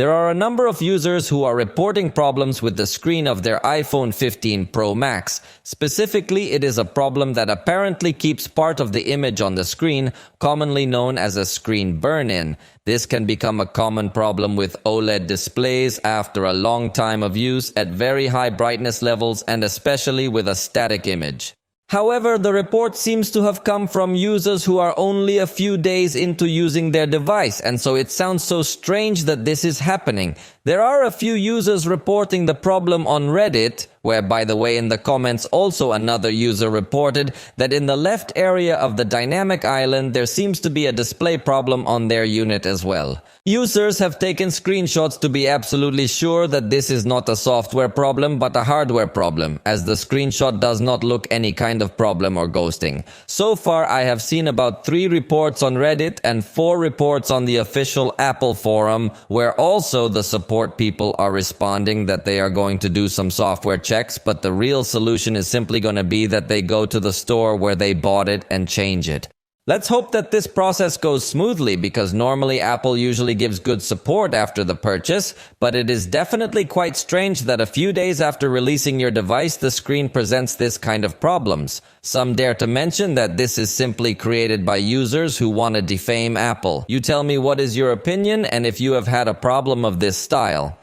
There are a number of users who are reporting problems with the screen of their iPhone 15 Pro Max. Specifically, it is a problem that apparently keeps part of the image on the screen, commonly known as a screen burn-in. This can become a common problem with OLED displays after a long time of use at very high brightness levels and especially with a static image. However, the report seems to have come from users who are only a few days into using their device, and so it sounds so strange that this is happening. There are a few users reporting the problem on Reddit, where, by the way, in the comments also another user reported that in the left area of the dynamic island there seems to be a display problem on their unit as well. Users have taken screenshots to be absolutely sure that this is not a software problem but a hardware problem, as the screenshot does not look any kind of problem or ghosting. So far, I have seen about 3 reports on Reddit and 4 reports on the official Apple forum, where also the support people are responding that they are going to do some software checks, but the real solution is simply going to be that they go to the store where they bought it and change it. Let's hope that this process goes smoothly, because normally Apple usually gives good support after the purchase, but it is definitely quite strange that a few days after releasing your device, the screen presents this kind of problems. Some dare to mention that this is simply created by users who want to defame Apple. You tell me what is your opinion and if you have had a problem of this style.